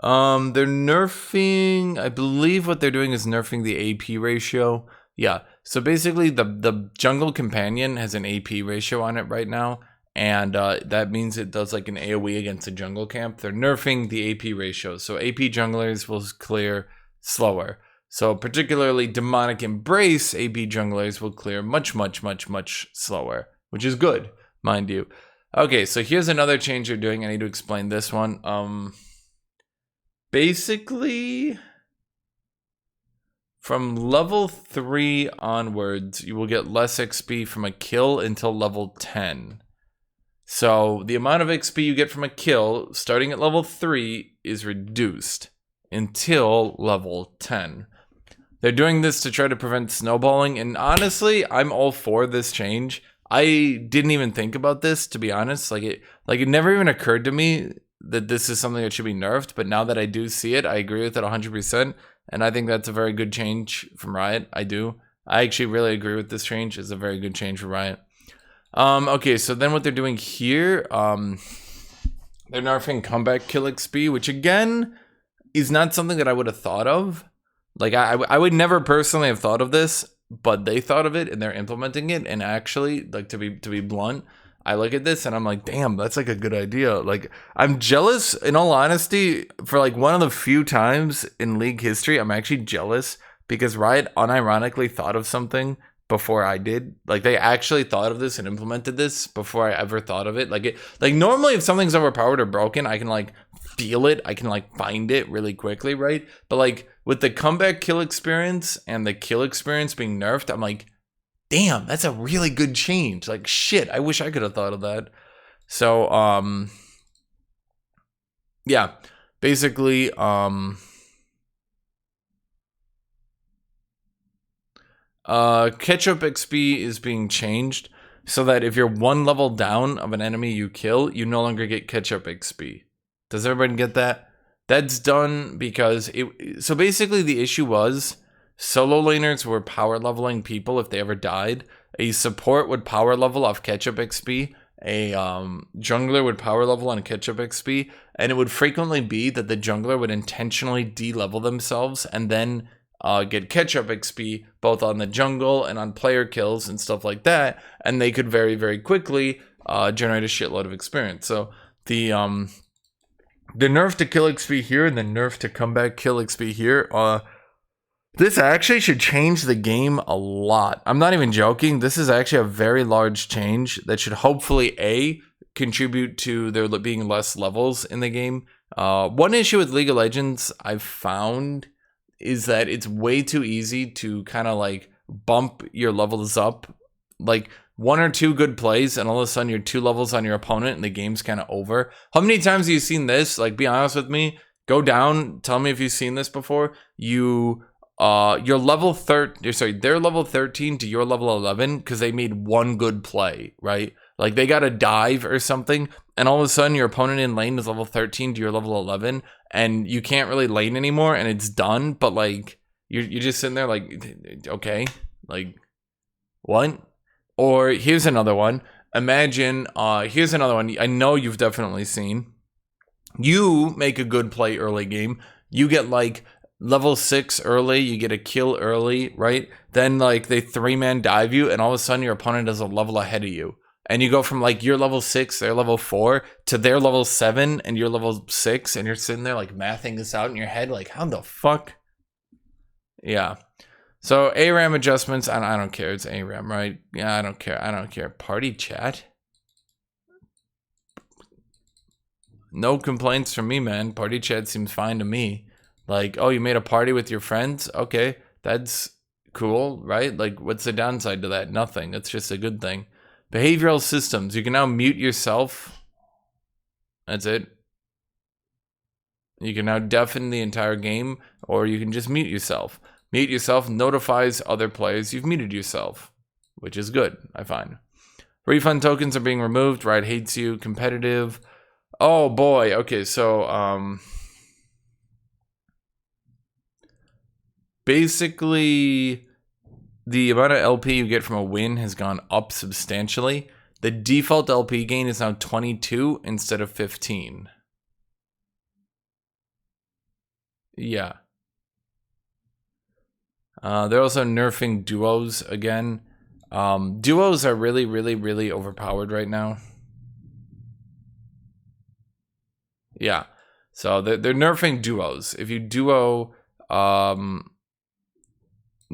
They're nerfing, I believe what they're doing is nerfing the AP ratio. Yeah, so basically the jungle companion has an AP ratio on it right now, and that means it does like an AoE against a jungle camp. They're nerfing the AP ratio, so AP junglers will clear slower. So particularly Demonic Embrace AP junglers will clear much slower, which is good, mind you. Okay, so here's another change they're doing. I need to explain this one. Basically, from level 3 onwards, you will get less XP from a kill until level 10. So the amount of XP you get from a kill starting at level 3 is reduced until level 10. They're doing this to try to prevent snowballing, and honestly, I'm all for this change. I didn't even think about this, to be honest. Like it never even occurred to me that this is something that should be nerfed, but now that I do see it, I agree with it 100%, and I think that's a very good change from Riot. I actually really agree with this change. It's a very good change for Riot. Okay, so then what they're doing here, they're nerfing comeback kill XP, which again is not something that I would have thought of. Like I would never personally have thought of this, but they thought of it and they're implementing it. And actually, like to be blunt, I look at this and I'm like, damn, that's like a good idea. Like I'm jealous, in all honesty, for like one of the few times in League history, I'm actually jealous because Riot unironically thought of something before I did. Like they actually thought of this and implemented this before I ever thought of it. Like normally if something's overpowered or broken, I can like feel it. I can like find it really quickly, right? But like with the comeback kill experience and the kill experience being nerfed, I'm like, damn, that's a really good change. Like shit, I wish I could have thought of that. So yeah, basically catch-up XP is being changed so that if you're one level down of an enemy you kill, you no longer get catch-up XP. Does everybody get that? That's done because so basically the issue was solo laners were power leveling people if they ever died. A support would power level off catch-up XP. A jungler would power level on catch-up XP, and it would frequently be that the jungler would intentionally de-level themselves and then get catch-up XP both on the jungle and on player kills and stuff like that, and they could very, very quickly generate a shitload of experience. So the nerf to kill XP here and the nerf to comeback kill XP here, this actually should change the game a lot. I'm not even joking. This is actually a very large change that should hopefully contribute to there being less levels in the game. One issue with League of Legends I've found is that it's way too easy to kind of like bump your levels up. Like one or two good plays and all of a sudden you're 2 levels on your opponent and the game's kind of over. How many times have you seen this? Like, be honest with me. Go down. Tell me if you've seen this before. They're level 13 to your level 11 because they made one good play, right? Like they got a dive or something, and all of a sudden your opponent in lane is level 13 to your level 11, and you can't really lane anymore, and it's done. But like you're just sitting there like, okay, like what? Or here's another one. Imagine, here's another one. I know you've definitely seen. You make a good play early game. You get like level 6 early, you get a kill early, right? Then like they 3-man dive you, and all of a sudden your opponent is a level ahead of you. And you go from like you're level 6, they're level 4, to they're level 7 and you're level 6, and you're sitting there like mathing this out in your head, like how the fuck? Yeah. So ARAM adjustments, I don't care, it's ARAM, right? Yeah, I don't care. Party chat? No complaints from me, man. Party chat seems fine to me. Like, oh, you made a party with your friends? Okay, that's cool, right? Like, what's the downside to that? Nothing. It's just a good thing. Behavioral systems. You can now mute yourself. That's it. You can now deafen the entire game, or you can just mute yourself. Mute yourself notifies other players you've muted yourself, which is good, I find. Refund tokens are being removed. Riot hates you. Competitive. Oh, boy. Okay, so, basically, the amount of LP you get from a win has gone up substantially. The default LP gain is now 22 instead of 15. Yeah. They're also nerfing duos again. Duos are really, really, really overpowered right now. Yeah. So they're nerfing duos. If you duo,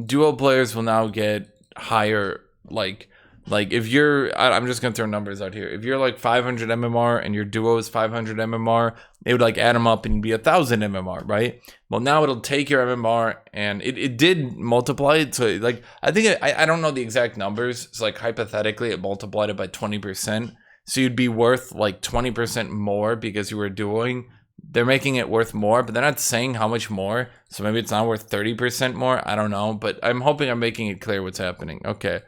duo players will now get higher, like if you're, I'm just gonna throw numbers out here. If you're like 500 MMR and your duo is 500 MMR, it would like add them up and be 1,000 MMR, right? Well, now it'll take your MMR and it did multiply it. So like, I think, I don't know the exact numbers. So like hypothetically, it multiplied it by 20%. So you'd be worth like 20% more because you were duoing. They're making it worth more, but they're not saying how much more. So maybe it's not worth 30% more. I don't know, but I'm hoping I'm making it clear what's happening. Okay.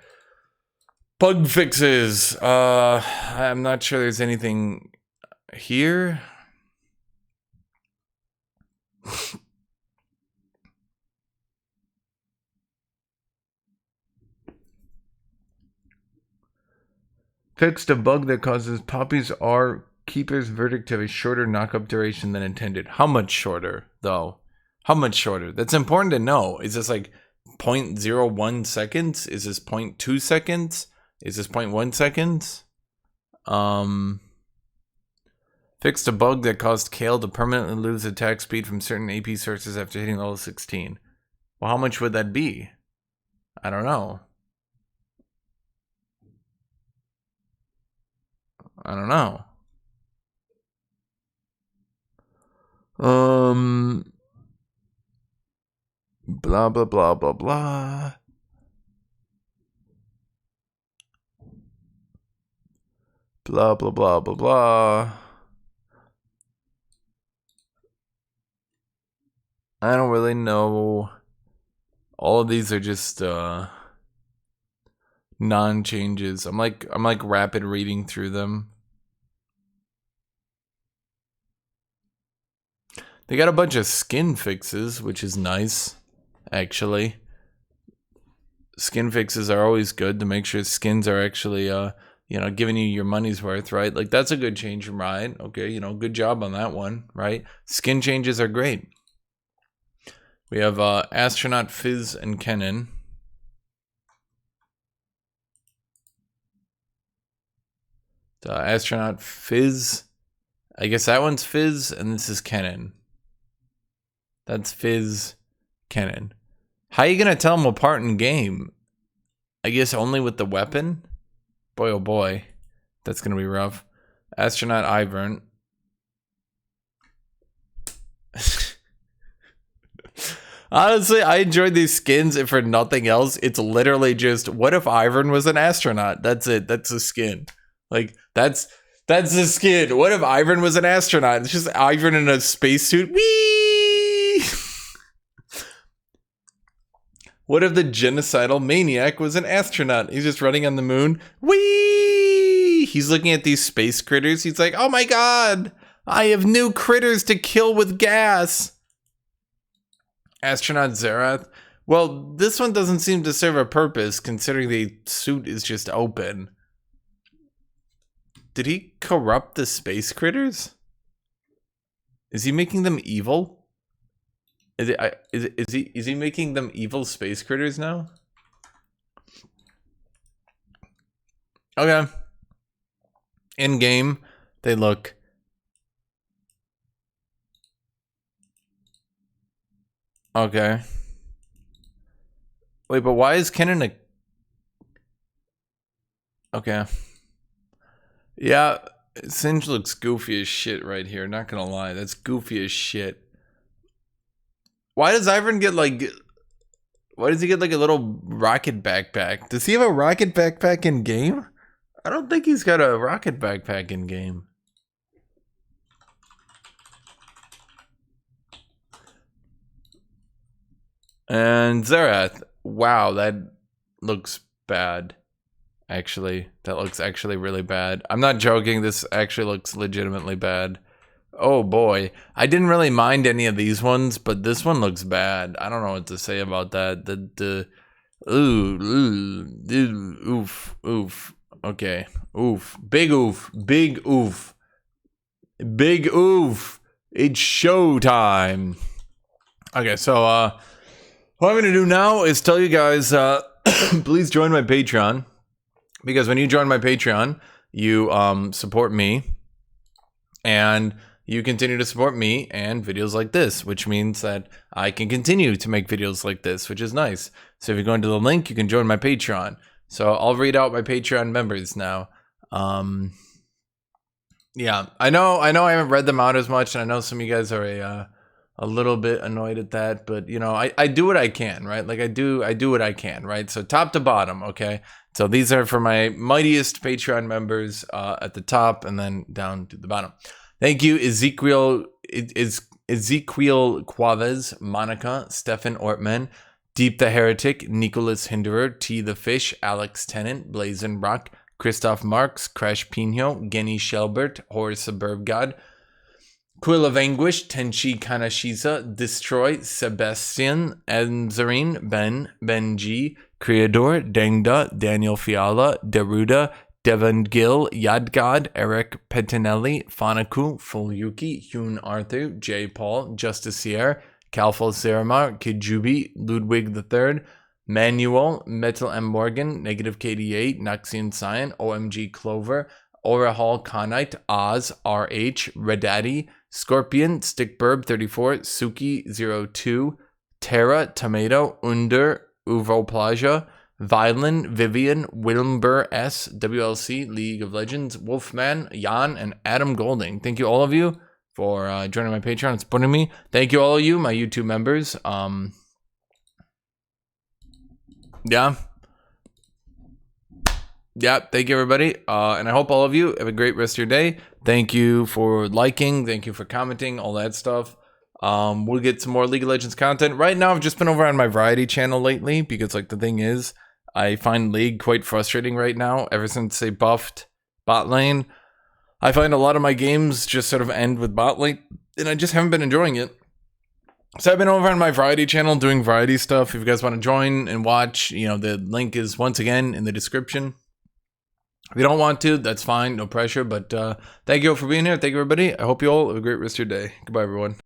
Bug fixes. I'm not sure there's anything here. Fixed a bug that causes Poppy's R Keeper's Verdict to have a shorter knockup duration than intended. How much shorter, though? How much shorter? That's important to know. Is this like 0.01 seconds? Is this 0.2 seconds? Is this 0.1 seconds? Fixed a bug that caused Kale to permanently lose attack speed from certain AP sources after hitting level 16. Well, how much would that be? I don't know. I don't know. Blah, blah, blah, blah, blah. Blah, blah, blah, blah, blah. I don't really know. All of these are just non-changes. I'm like rapid reading through them. They got a bunch of skin fixes, which is nice, actually. Skin fixes are always good to make sure skins are actually giving you your money's worth, right? Like that's a good change from Riot. Okay, good job on that one, right? Skin changes are great. We have Astronaut, Fizz, and Kennen. The Astronaut, Fizz. I guess that one's Fizz, and this is Kennen. That's Fizz, Kennen. How are you gonna tell them apart in game? I guess only with the weapon? Boy, oh boy. That's gonna be rough. Astronaut, Ivern. Honestly, I enjoyed these skins, if for nothing else. It's literally just, what if Ivern was an astronaut? That's it. That's the skin. Like, that's the skin. What if Ivern was an astronaut? It's just Ivern in a spacesuit. Whee! What if the genocidal maniac was an astronaut? He's just running on the moon. Whee! He's looking at these space critters. He's like, oh my god! I have new critters to kill with gas! Astronaut Zerath. Well, this one doesn't seem to serve a purpose, considering the suit is just open. Did he corrupt the space critters? Is he making them evil? Is he making them evil space critters now? Okay. In game, they look okay. Wait, but why is Kennen a... Okay. Yeah, Singe looks goofy as shit right here. Not gonna lie. That's goofy as shit. Why does Ivern get like... Why does he get like a little rocket backpack? Does he have a rocket backpack in game? I don't think he's got a rocket backpack in game. And Zerath. Wow, that looks bad. Actually, that looks actually really bad. I'm not joking. This actually looks legitimately bad. Oh boy. I didn't really mind any of these ones, but this one looks bad. I don't know what to say about that. Oof, oof. Okay. Oof. Big oof. Big oof. Big oof. It's showtime. Okay, so what I'm going to do now is tell you guys, please join my Patreon, because when you join my Patreon, you support me, and you continue to support me and videos like this, which means that I can continue to make videos like this, which is nice. So if you go into the link, you can join my Patreon. So I'll read out my Patreon members now. Yeah, I know I haven't read them out as much, and I know some of you guys are a little bit annoyed at that, but you know, I do what I can, right? Like I do what I can, right? So top to bottom, okay? So these are for my mightiest Patreon members at the top and then down to the bottom. Thank you, Ezekiel Quavez, Monica, Stefan Ortman, Deep the Heretic, Nicholas Hinderer, T the Fish, Alex Tennant, Blazin Rock, Christoph Marks, Crash Pino, Genny Shelbert, Horace Suburb God, Quill of Anguish, Tenchi Kanashiza, Destroy, Sebastian, Anzarine, Ben G, Creador, Dengda, Daniel Fiala, Deruda, Devon Gill, Yadgod, Eric Petinelli, Fanaku, Fulyuki, Hune Arthur, J. Paul, Justicier, Calfo Seramar, Kijubi, Ludwig III, Manuel, Metal M. Morgan, Negative KD8, Naxian Cyan, OMG Clover, Aura Hall Conite, Oz, RH, Redaddy, Scorpion, Stickburb 34, Suki 02, Terra, Tomato, Under, Uvo Plaja, Violin, Vivian, Wilbur S, WLC, League of Legends, Wolfman, Jan, and Adam Golding. Thank you, all of you, for joining my Patreon and supporting me. Thank you, all of you, my YouTube members. Yeah, thank you, everybody. And I hope all of you have a great rest of your day. Thank you for liking. Thank you for commenting, all that stuff. We'll get some more League of Legends content. Right now, I've just been over on my variety channel lately because, like, the thing is, I find League quite frustrating right now. Ever since they buffed bot lane, I find a lot of my games just sort of end with bot lane, and I just haven't been enjoying it. So I've been over on my variety channel doing variety stuff. If you guys want to join and watch, you know, the link is once again in the description. If you don't want to, that's fine. No pressure. But thank you all for being here. Thank you, everybody. I hope you all have a great rest of your day. Goodbye, everyone.